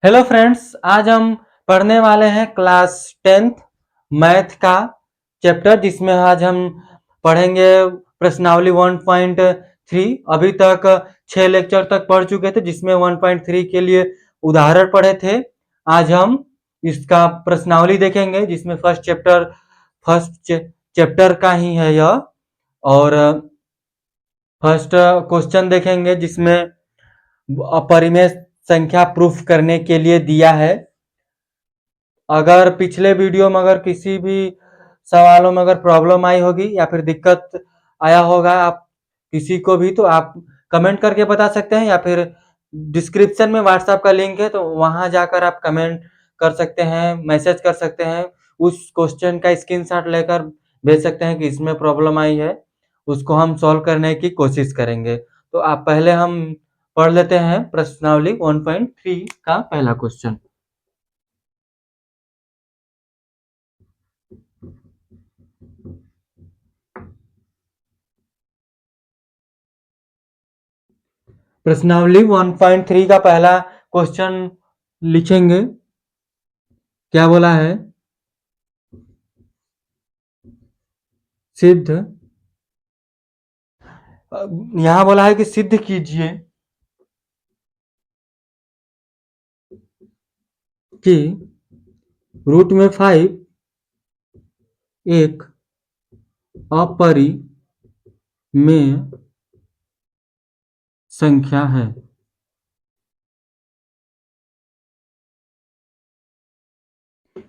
Hello friends, आज हम पढ़ने वाले हैं क्लास 10th मैथ का चैप्टर, जिसमें आज हम पढ़ेंगे प्रश्नावली 1.3। अभी तक 6 लेक्चर तक पढ़ चुके थे, जिसमें 1.3 के लिए उदाहरण पढ़े थे। आज हम इसका प्रश्नावली देखेंगे, जिसमें फर्स्ट चैप्टर का ही है यह। और फर्स्ट क्वेश्चन देखेंगे, जिसमें अपरिमेय संख्या प्रूफ करने के लिए दिया है। अगर पिछले वीडियो में अगर किसी भी सवालों में अगर प्रॉब्लम आई होगी या फिर दिक्कत आया होगा आप किसी को भी, तो आप कमेंट करके बता सकते हैं, या फिर डिस्क्रिप्शन में व्हाट्सएप का लिंक है, तो वहां जाकर आप कमेंट कर सकते हैं, मैसेज कर सकते हैं। उस क्वेश्चन का स्क्रीनशॉट लेकर भेज सकते हैं कि इसमें प्रॉब्लम आई है, उसको हम सॉल्व करने की कोशिश करेंगे। तो आप पहले हम पढ़ लेते हैं प्रश्नावली 1.3 का पहला क्वेश्चन। प्रश्नावली 1.3 का पहला क्वेश्चन लिखेंगे। क्या बोला है? सिद्ध, यहां बोला है कि सिद्ध कीजिए कि रूट में 5 एक अपरिमेय संख्या है।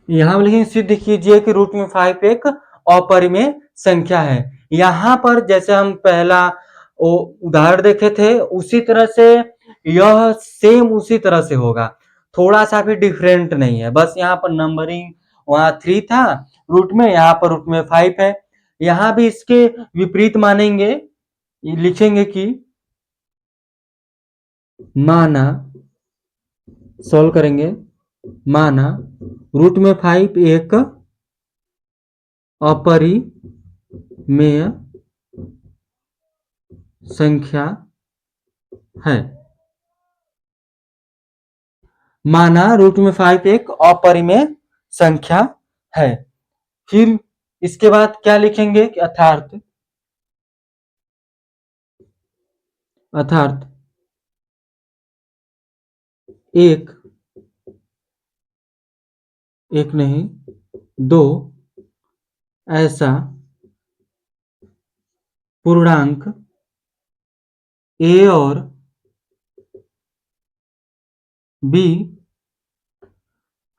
यहां लिखेंगे सिद्ध कीजिए कि रूट में 5 एक अपरिमेय संख्या है। यहां पर जैसे हम पहला उदाहरण देखे थे, उसी तरह से यह सेम उसी तरह से होगा, थोड़ा सा भी डिफरेंट नहीं है। बस यहाँ पर नंबरिंग वहां 3 था रूट में, यहाँ पर रूट में 5 है। यहाँ भी इसके विपरीत मानेंगे, लिखेंगे कि माना, सॉल्व करेंगे, माना रूट में 5 एक अपरिमेय संख्या है। माना रूट में 5 एक अपरिमेय संख्या है। फिर इसके बाद क्या लिखेंगे कि अर्थात एक एक नहीं, दो ऐसा पूर्णांक ए और बी,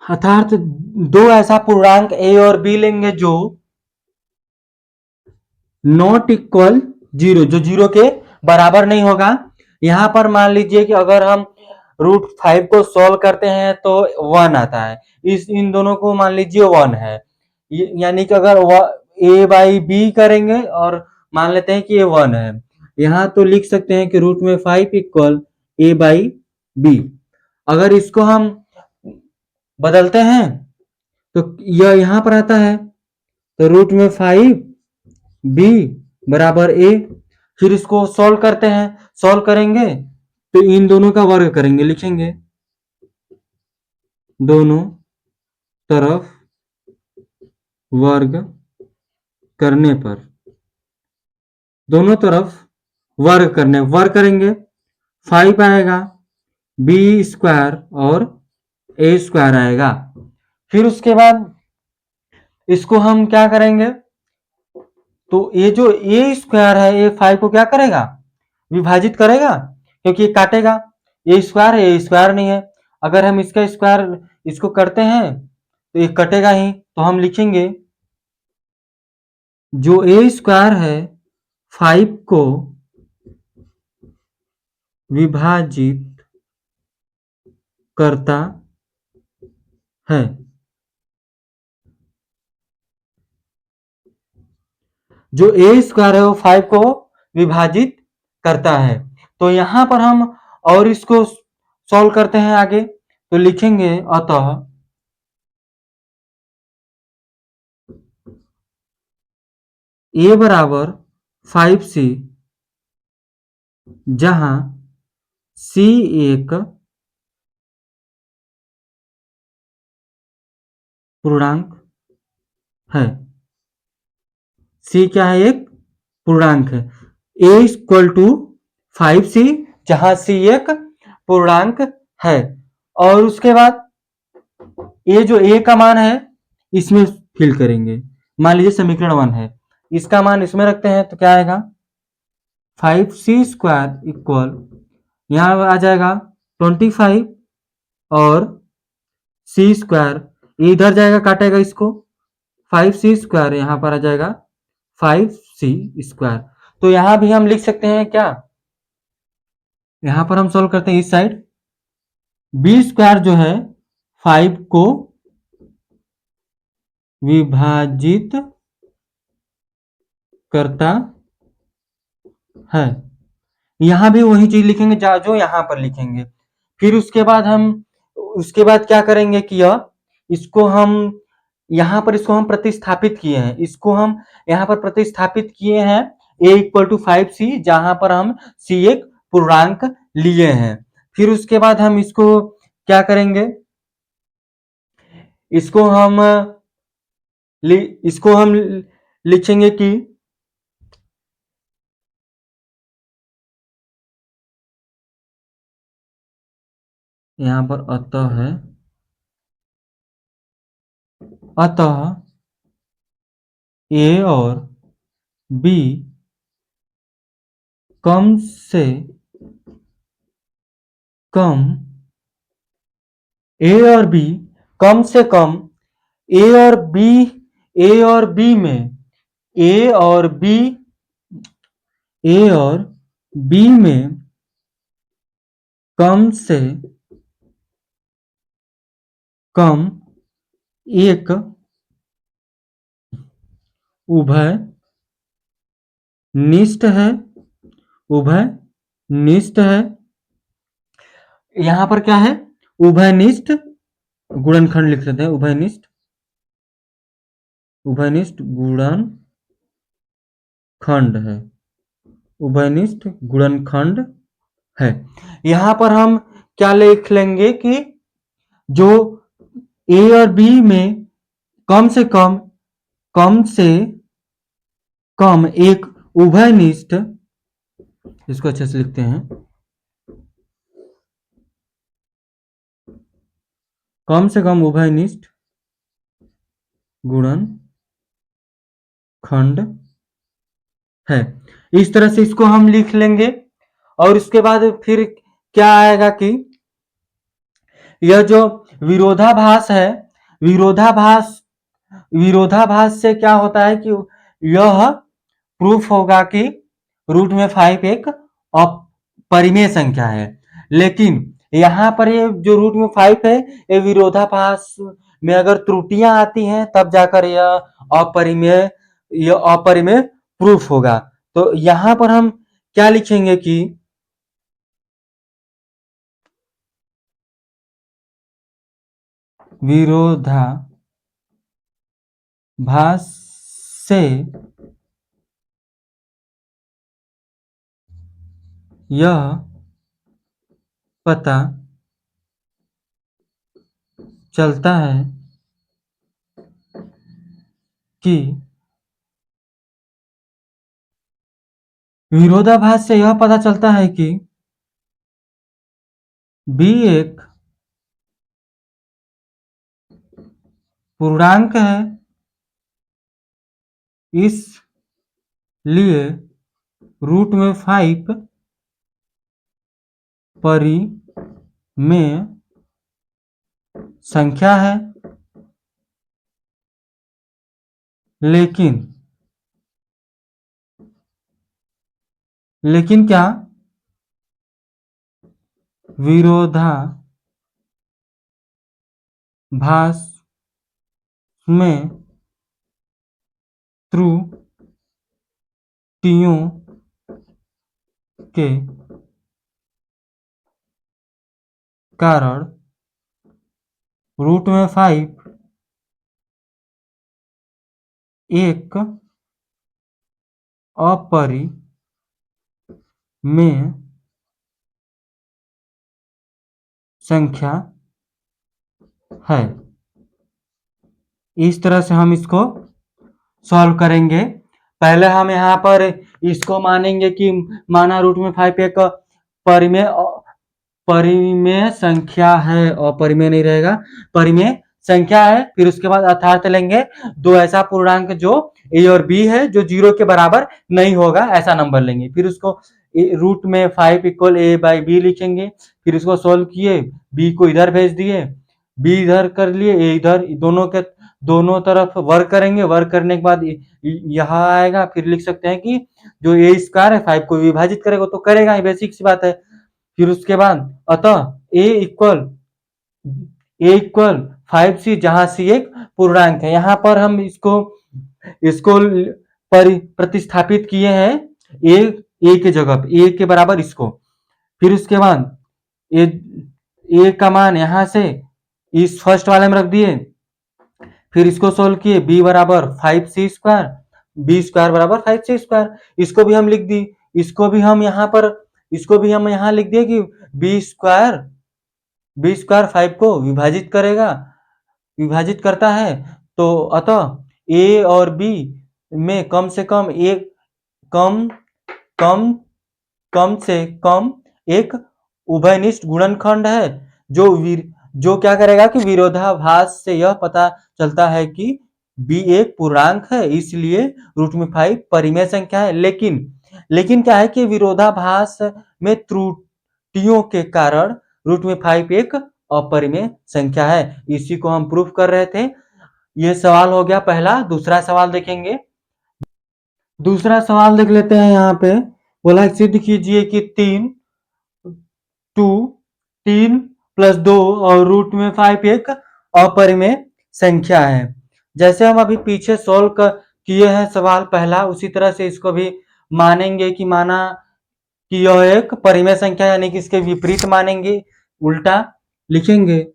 अर्थात दो ऐसा पूर्णांक ए और बी लेंगे जो नॉट इक्वल जीरो, जो जीरो के बराबर नहीं होगा। यहां पर मान लीजिए कि अगर हम रूट 5 को सॉल्व करते हैं तो 1 आता है, इस इन दोनों को मान लीजिए 1 है, यानी कि अगर ए बाई बी करेंगे और मान लेते हैं कि ये 1 है, यहाँ तो लिख सकते हैं कि रूट में 5 इक्वल ए बाई बी। अगर इसको हम बदलते हैं तो यह यहां पर आता है, तो रूट में 5 बी बराबर ए। फिर इसको सॉल्व करते हैं, सॉल्व करेंगे तो इन दोनों का वर्ग करेंगे, लिखेंगे दोनों तरफ वर्ग करने पर, दोनों तरफ वर्ग करेंगे, 5 आएगा, बी स्क्वायर और ए स्क्वायर आएगा। फिर उसके बाद इसको हम क्या करेंगे, तो ये जो ए स्क्वायर है, ये 5 को क्या करेगा, विभाजित करेगा, क्योंकि ये काटेगा। ए स्क्वायर है, ए स्क्वायर नहीं है। अगर हम इसका स्क्वायर इसको करते हैं तो ये कटेगा ही, तो हम लिखेंगे जो ए स्क्वायर है 5 को विभाजित करता है। जो ए स्क्वायर है वो 5 को विभाजित करता है। तो यहां पर हम और इसको सॉल्व करते हैं आगे, तो लिखेंगे अतः ए बराबर 5 से, जहां सी एक पूर्णांक है। सी क्या है? एक पूर्णांक है। ए इक्वल टू 5c, जहां सी एक पूर्णांक है। और उसके बाद ये जो ए का मान है इसमें फिल करेंगे। मान लीजिए समीकरण 1 है, इसका मान इसमें रखते हैं तो क्या आएगा? 5c² इक्वल, यहाँ आ जाएगा 25, और c² इधर जाएगा, काटेगा इसको, 5c² यहाँ पर आ जाएगा 5c²। तो यहाँ भी हम लिख सकते हैं क्या? यहाँ पर हम सोल्व करते हैं इस साइड। b² जो है 5 को विभाजित करता है। यहां भी वही चीज लिखेंगे जो यहां पर लिखेंगे। फिर उसके बाद क्या करेंगे कि इसको हम यहाँ पर इसको हम प्रतिस्थापित किए हैं, इसको हम यहाँ पर प्रतिस्थापित किए हैं a इक्वल टू 5c, जहां पर हम c एक पूर्णांक लिए हैं। फिर उसके बाद हम इसको क्या करेंगे? इसको हम लिखेंगे कि यहाँ पर अतः है, अतः ए और बी कम से कम, ए और बी कम से कम, ए और बी, ए और बी में, ए और बी, ए और बी में कम से कम एक उभय निष्ठ है, उभय निष्ठ है। यहां पर क्या है? उभयनिष्ठ गुणनखंड लिख लेते हैं, उभयनिष्ठ, उभयनिष्ठ गुणनखंड है, उभयनिष्ठ गुणनखंड है। यहां पर हम क्या लिख लेंगे कि जो ए और बी में कम से कम, कम से कम एक उभयनिष्ठ, इसको अच्छे से लिखते हैं, कम से कम उभयनिष्ठ गुणनखंड है। इस तरह से इसको हम लिख लेंगे। और इसके बाद फिर क्या आएगा कि यह जो विरोधाभास है, विरोधाभास, विरोधाभास से क्या होता है कि यह प्रूफ होगा कि रूट में 5 एक अपरिमेय संख्या है। लेकिन यहाँ पर ये जो रूट में 5 है, ये विरोधाभास में अगर त्रुटियां आती हैं तब जाकर अपरिमेय यह अपरिमेय प्रूफ होगा। तो यहाँ पर हम क्या लिखेंगे कि विरोधाभास से यह पता चलता है कि विरोधाभास से यह पता चलता है कि बी एक पूर्णांक है, इसलिए रूट में 5 परिमेय संख्या है। लेकिन क्या? विरोधाभास में त्रुटियों के कारण रूट में 5 एक अपरिमेय संख्या है। इस तरह से हम इसको सॉल्व करेंगे। पहले हम यहाँ पर इसको मानेंगे कि माना रूट में 5 एक परिमेय परिमेय संख्या है, और परिमेय नहीं रहेगा, परिमेय संख्या है। फिर उसके बाद अर्थात लेंगे दो ऐसा पूर्णांक जो ए और बी है जो 0 के बराबर नहीं होगा, ऐसा नंबर लेंगे। फिर उसको रूट में 5 इक्वल ए बाई बी लिखेंगे। फिर इसको सोल्व किए, बी को इधर भेज दिए, बी इधर कर लिए, ए इधर, दोनों तरफ वर्ग करेंगे। वर्ग करने के बाद यहाँ आएगा। फिर लिख सकते हैं कि जो ए स्क्वायर है 5 को विभाजित करेगा तो करेगा ही, बेसिक सी बात है। फिर उसके बाद अतः ए इक्वल 5c, जहां c एक पूर्णांक है। यहाँ पर हम इसको इसको प्रतिस्थापित किए हैं ए के जगह पे, ए के बराबर इसको। फिर उसके बाद ए का मान यहाँ से इस फर्स्ट वाले में रख दिए। फिर इसको सोल्व किए, b बराबर 5c स्क्वायर, बी स्क्वायर बराबर 5c स्क्वायर। इसको भी हम लिख दी, इसको भी हम यहाँ लिख दिए कि बी स्क्वायर 5 को विभाजित करता है। तो अतः ए और बी में कम से कम कम कम से कम एक उभयनिष्ठ गुणनखंड है, जो क्या करेगा कि विरोधाभास से यह पता चलता है कि b एक पूर्णांक है, इसलिए रूट में 5 परिमेय संख्या है। लेकिन क्या है कि विरोधाभास में त्रुटियों के कारण रूट में 5 एक अपरिमेय संख्या है। इसी को हम प्रूफ कर रहे थे। ये सवाल हो गया पहला। दूसरा सवाल देखेंगे। दूसरा सवाल देख लेते हैं। यहाँ पे बोला सिद्ध कीजिए कि 3 प्लस 2 और रूट में 5 एक अपरिमेय संख्या है। जैसे हम अभी पीछे सोल्व किए हैं सवाल पहला, उसी तरह से इसको भी मानेंगे कि माना कि यह एक परिमेय संख्या, यानी कि इसके विपरीत मानेंगे, उल्टा लिखेंगे।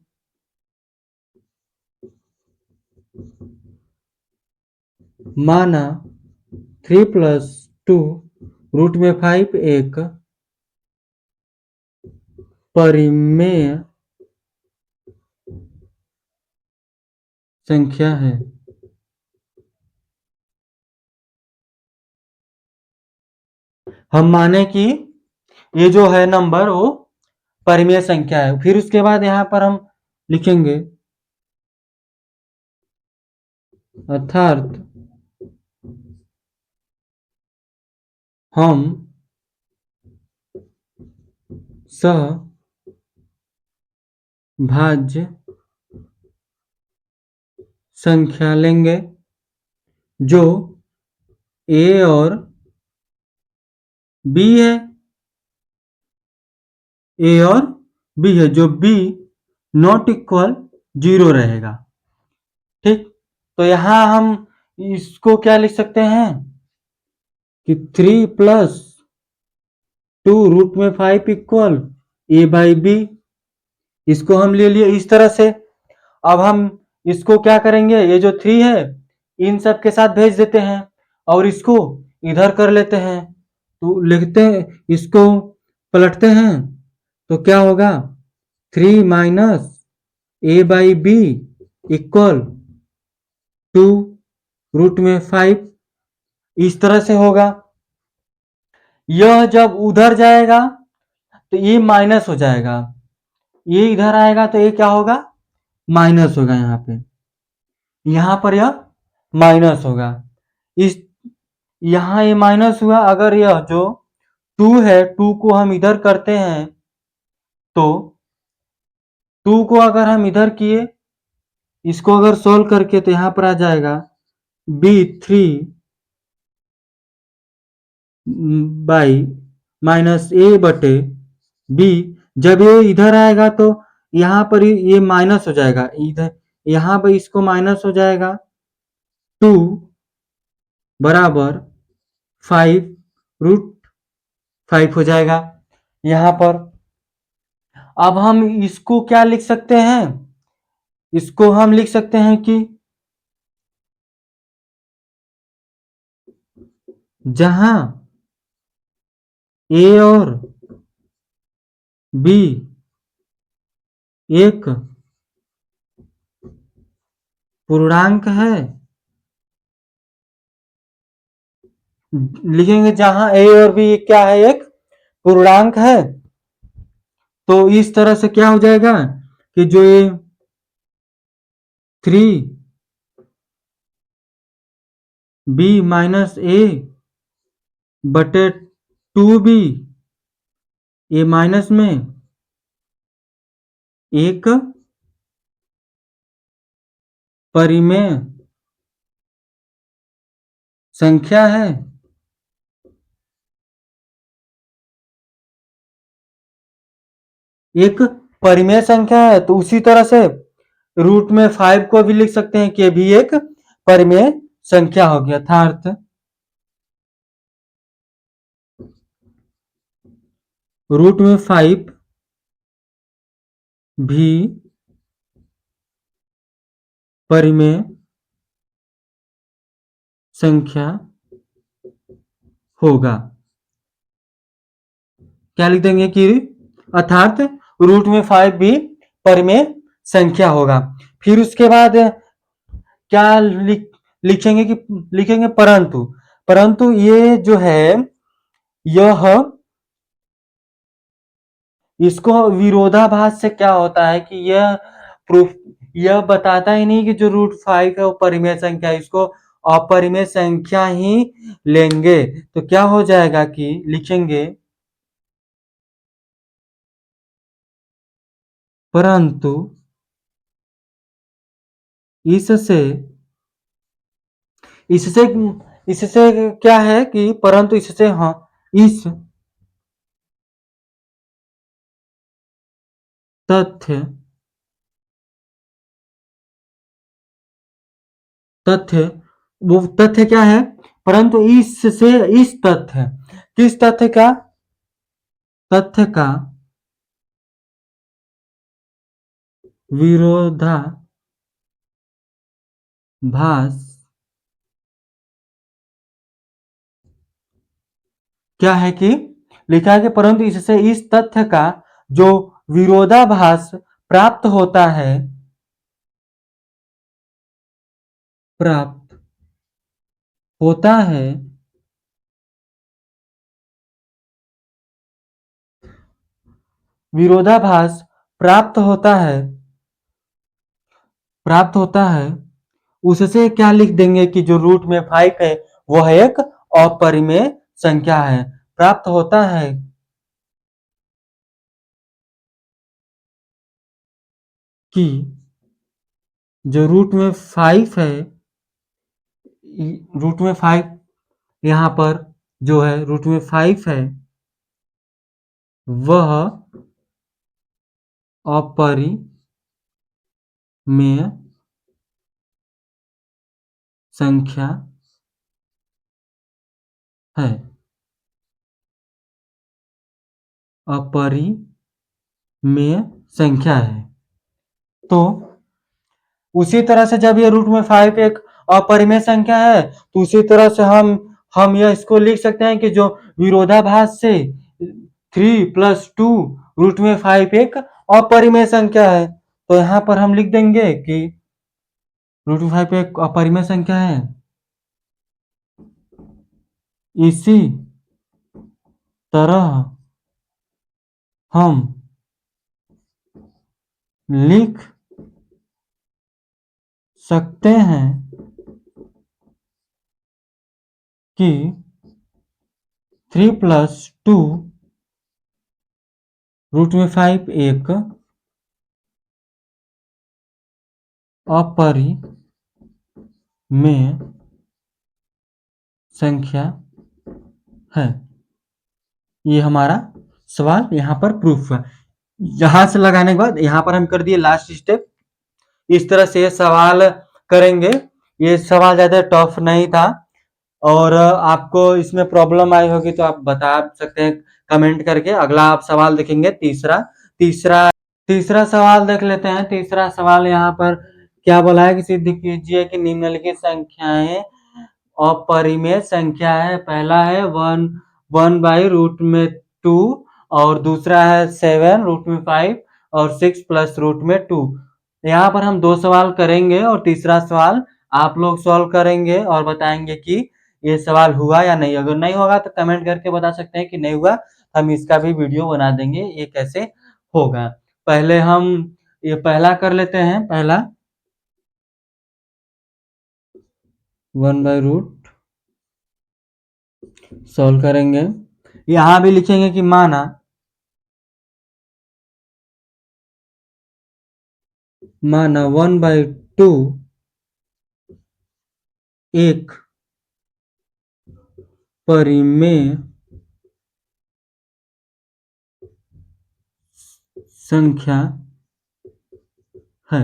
माना 3 प्लस 2 रूट में 5 एक परिमेय संख्या है। हम माने कि ये जो है नंबर वो परिमेय संख्या है। फिर उसके बाद यहाँ पर हम लिखेंगे अर्थात हम सहभाज्य संख्या लेंगे जो ए और बी है, ए और बी है, जो बी नॉट इक्वल 0 रहेगा। ठीक, तो यहां हम इसको क्या लिख सकते हैं कि 3 प्लस 2 रूट में 5 इक्वल ए बाई बी। इसको हम ले लिए इस तरह से। अब हम इसको क्या करेंगे, ये जो 3 है इन सब के साथ भेज देते हैं और इसको इधर कर लेते हैं। तो लिखते हैं, इसको पलटते हैं तो क्या होगा, 3 minus a by b equal 2 root में 5, इस तरह से होगा। यह जब उधर जाएगा तो ये माइनस हो जाएगा, ये इधर आएगा तो ये क्या होगा, माइनस होगा। यहाँ पर यह माइनस होगा। इस यहाँ ये माइनस हुआ। अगर यह जो 2 है, 2 को हम इधर करते हैं तो 2 को अगर हम इधर किए, इसको अगर सोल्व करके तो यहाँ पर आ जाएगा b3 बाई माइनस ए बटे बी। जब ये इधर आएगा तो यहाँ पर ये माइनस हो जाएगा, इधर यहाँ पर इसको माइनस हो जाएगा। 2 बराबर 5 रूट 5 हो जाएगा यहाँ पर। अब हम इसको क्या लिख सकते हैं, इसको हम लिख सकते हैं कि जहां ए और बी एक पूर्णांक है, लिखेंगे जहां ए और बी क्या है, एक पूर्णांक है। तो इस तरह से क्या हो जाएगा कि जो ये 3b माइनस ए बटे 2b, ए माइनस में एक परिमेय संख्या है। एक परिमेय संख्या है, तो उसी तरह से रूट में 5 को भी लिख सकते हैं कि भी एक परिमेय संख्या होगी, अर्थात रूट में 5 भी परिमेय संख्या होगा। क्या लिख देंगे कि अर्थात रूट में 5 भी परिमेय संख्या होगा। फिर उसके बाद क्या लिखेंगे कि लिखेंगे परंतु, परंतु ये जो है यह, इसको विरोधाभास से क्या होता है कि यह प्रूफ, यह बताता ही नहीं कि जो रूट 5 है वो परिमेय संख्या है, इसको अपरिमेय संख्या ही लेंगे। तो क्या हो जाएगा कि लिखेंगे परंतु इससे इससे इससे क्या है कि परंतु इससे, हाँ, इस तथ्य तथ्य वो तथ्य क्या है, परंतु इससे, इस तथ्य, किस तथ्य का, तथ्य का विरोधाभास क्या है कि लिखा है कि परंतु इससे इस तथ्य का जो विरोधाभास प्राप्त होता है, प्राप्त होता है, विरोधाभास प्राप्त होता है, प्राप्त होता है, उससे क्या लिख देंगे कि जो रूट में 5 है वह एक अपरिमेय संख्या है। प्राप्त होता है कि जो रूट में 5 है, रूट में 5 यहाँ पर जो है रूट में 5 है, वह अपरिमेय संख्या है, अपरिमेय संख्या है। तो उसी तरह से जब ये रूट में 5 एक अपरिमेय संख्या है, तो उसी तरह से हम यह इसको लिख सकते हैं कि जो विरोधाभास से 3 + 2 रूट में 5 एक अपरिमेय संख्या है। तो यहाँ पर हम लिख देंगे कि रूट में 5 एक अपरिमेय संख्या है। इसी तरह हम लिख सकते हैं कि 3 + 2 रूट में 5 एक अपरिमेय संख्या है। ये हमारा सवाल यहाँ पर प्रूफ है। यहाँ से लगाने के बाद यहाँ पर हम कर दिए लास्ट स्टेप। इस तरह से सवाल करेंगे। ये सवाल ज़्यादा टफ नहीं था, और आपको इसमें प्रॉब्लम आई होगी तो आप बता सकते हैं कमेंट करके। अगला आप सवाल देखेंगे तीसरा तीसरा तीसरा सवाल देख लेते हैं। तीसरा सवाल यहाँ पर क्या बोला है कि सिद्ध कीजिए कि निम्नलिखित संख्याएं अपरिमेय संख्या है। पहला है 1/√2, और दूसरा है 7 √5 और 6 + √2। यहाँ पर हम 2 सवाल करेंगे और तीसरा सवाल आप लोग सॉल्व करेंगे और बताएंगे कि ये सवाल हुआ या नहीं। अगर नहीं होगा तो कमेंट करके बता सकते हैं कि नहीं हुआ, हम इसका भी वीडियो बना देंगे ये कैसे होगा। पहले हम ये पहला कर लेते हैं। पहला 1/रूट सॉल्व करेंगे। यहाँ भी लिखेंगे कि माना 1/2 एक परिमेय संख्या है।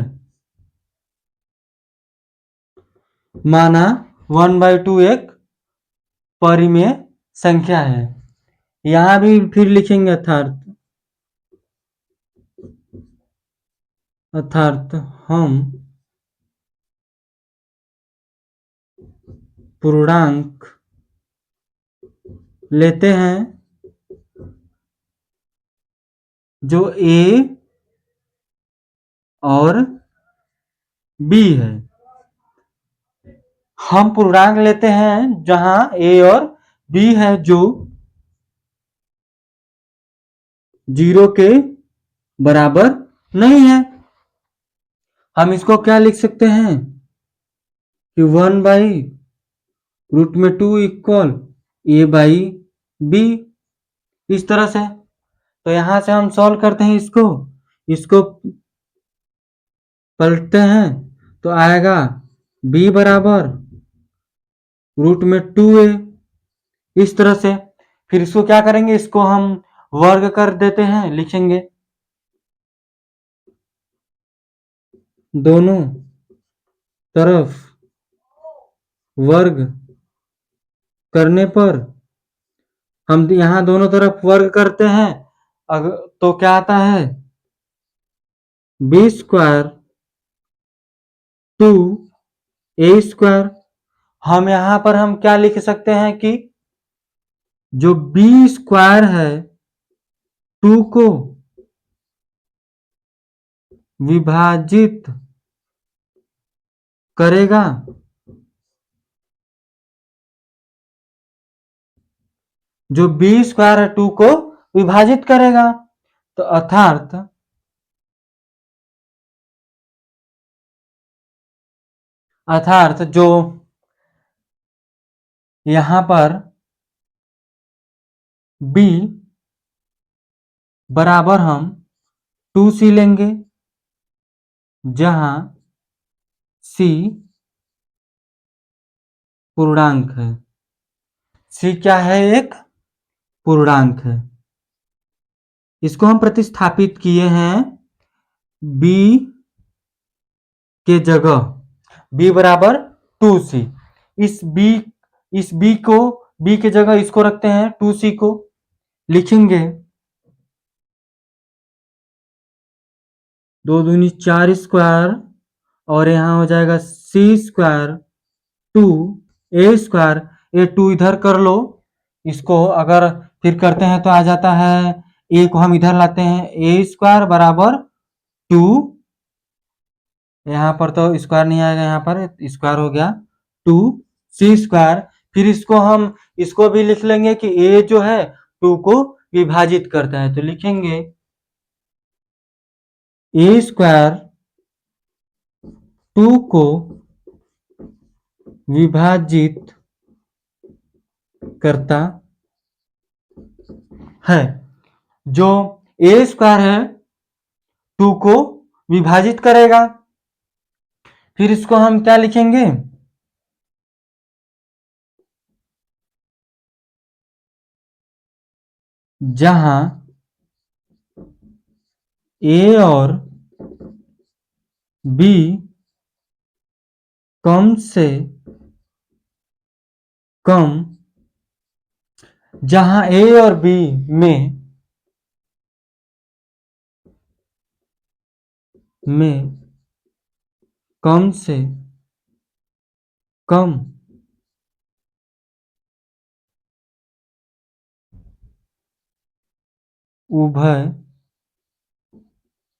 माना 1/2 एक परिमेय संख्या है। यहां भी फिर लिखेंगे अर्थात हम पूर्णांक लेते हैं जो a और b है। हम पूर्णांक लेते हैं जहां a और b है जो 0 के बराबर नहीं है। हम इसको क्या लिख सकते हैं कि 1/√2 इक्वल a/b, इस तरह से। तो यहां से हम सॉल्व करते हैं इसको पलटते हैं तो आएगा b बराबर √2a, इस तरह से। फिर इसको क्या करेंगे, इसको हम वर्ग कर देते हैं, लिखेंगे दोनों तरफ वर्ग करने पर हम यहां दोनों तरफ वर्ग करते हैं अगर तो क्या आता है b² 2a²। हम यहां पर हम क्या लिख सकते हैं कि जो b² है 2 को विभाजित करेगा, जो b² है 2 को विभाजित करेगा। तो अर्थात जो यहां पर b बराबर हम 2c लेंगे, जहां c पूर्णांक है। c क्या है, एक पूर्णांक है। इसको हम प्रतिस्थापित किए हैं b के जगह, b बराबर 2c। इस b को b के जगह इसको रखते हैं 2c को, लिखेंगे 2 दूनी 4² और यहाँ हो जाएगा c² 2a²। ये 2 इधर कर लो, इसको अगर फिर करते हैं तो आ जाता है a को हम इधर लाते हैं a² बराबर 2, यहाँ पर तो स्क्वायर नहीं आएगा, यहाँ पर स्क्वायर हो गया 2c²। फिर इसको भी लिख लेंगे कि a जो है 2 को विभाजित करता है, तो लिखेंगे a² 2 को विभाजित करता है। जो a² है 2 को विभाजित करेगा। फिर इसको हम क्या लिखेंगे, जहां a और b कम से कम, जहां a और b में कम से कम उभय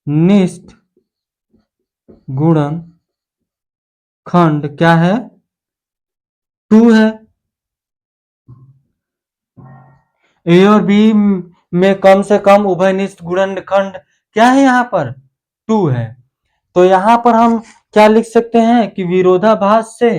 निष्ठ गुणनखंड क्या है? 2 है। ए और बी में कम से कम उभयनिष्ठ गुणनखंड क्या है यहाँ पर? 2 है। तो यहाँ पर हम क्या लिख सकते हैं कि विरोधाभास से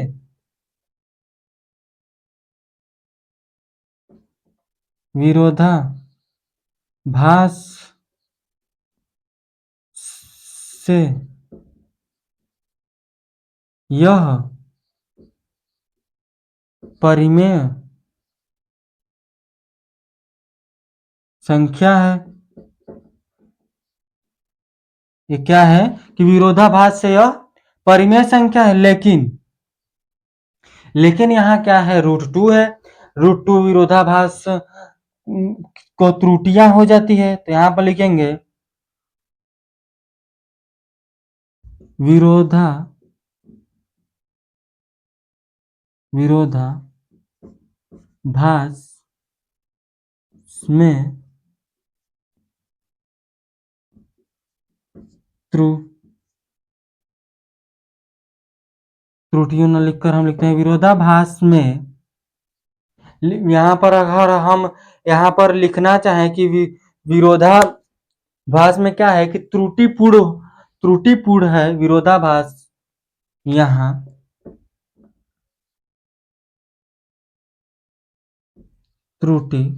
यह परिमेय संख्या है। ये क्या है कि विरोधाभास से यह परिमेय संख्या है, लेकिन यहाँ क्या है? √2 है। √2 विरोधाभास को त्रुटियां हो जाती है, तो यहाँ पर लिखेंगे विरोधाभास में त्रुटियों न लिखकर हम लिखते हैं विरोधाभास में। यहाँ पर अगर हम यहाँ पर लिखना चाहें कि विरोधाभास में क्या है कि त्रुटिपूर्ण है विरोधाभास। यहाँ त्रुटिपूर्ण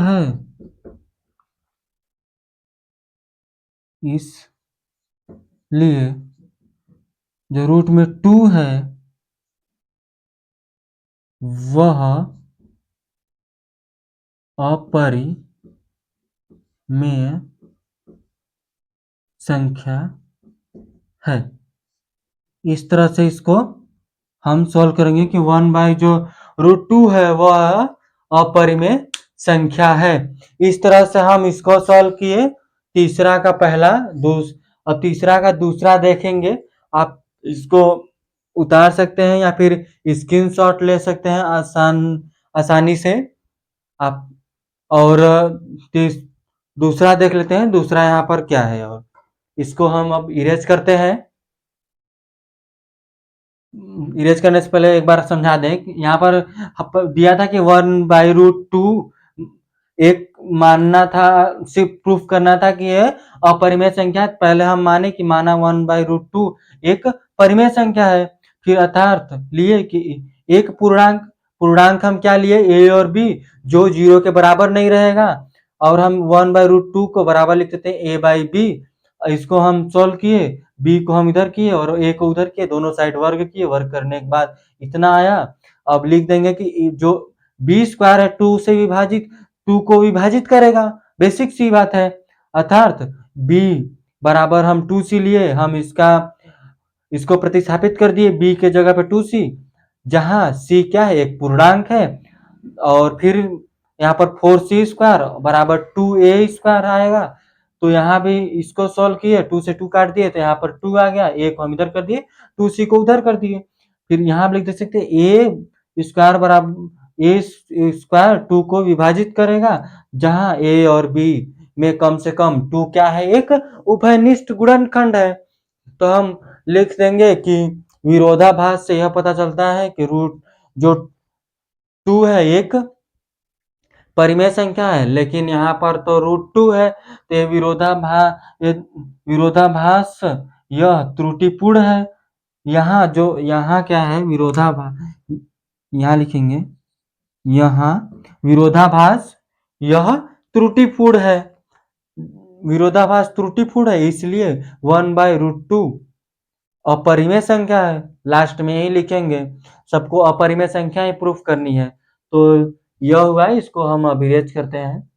है, इसलिए जो रूट में 2 है वह अपरिमेय संख्या है। इस तरह से इसको हम सॉल्व करेंगे कि 1 जो √2 है वह अपरिमेय संख्या है। इस तरह से हम इसको सॉल्व किए। तीसरा का पहला और तीसरा का दूसरा देखेंगे। आप इसको उतार सकते हैं या फिर स्क्रीनशॉट ले सकते हैं आसानी से आप। और दूसरा देख लेते हैं दूसरा यहाँ पर क्या है। और इसको हम अब इरेज करते हैं। इरेज करने से पहले एक बार समझा दें कि यहाँ पर दिया था कि 1/√2 एक मानना था, सिर्फ प्रूफ करना था कि यह अपरिमेय संख्या है। पहले हम माने कि माना 1/√2 एक परिमेय संख्या है। फिर अर्थात लिए कि एक पूर्णांक हम क्या लिए? ए और बी, जो 0 के बराबर नहीं रहेगा। और हम 1/√2 को बराबर लिख देते हैं a/b। इसको हम सॉल्व किए, बी को हम इधर किए और ए को उधर किए, दोनों साइड वर्ग किए। वर्ग करने के बाद इतना आया। अब लिख देंगे कि जो b² है 2 से विभाजित, 2 को विभाजित करेगा। बेसिक सी बात है। अर्थात b बराबर हम 2c लिए, हम इसको प्रतिस्थापित कर दिए b के जगह पे 2c, जहां c क्या है? एक पूर्णांक है। और फिर यहाँ पर 4c² बराबर 2a² आएगा। तो यहाँ भी इसको सॉल्व किए, 2 से 2 काट दिए तो यहाँ पर 2 आ गया। a को हम इधर कर दिए, 2c को उधर कर दिए। फिर यहाँ लिख दे सकते a² बराबर a² 2 को विभाजित करेगा, जहां a और b में कम से कम 2 क्या है? एक उभयनिष्ठ गुणनखंड है। तो हम लिख देंगे कि विरोधाभास से यह पता चलता है कि जो 2 है एक परिमेय संख्या है, लेकिन यहाँ पर तो √2 है। तो ये विरोधाभास यह त्रुटिपूर्ण है। यहाँ क्या है? विरोधाभास यहाँ लिखेंगे, यहाँ विरोधाभास यह त्रुटिपूर्ण है। विरोधाभास त्रुटिपूर्ण है, इसलिए 1/√2 अपरिमेय संख्या है। लास्ट में यही लिखेंगे, सबको अपरिमेय संख्या ही प्रूफ करनी है। तो यह हुआ, इसको हम अब इरेज करते हैं।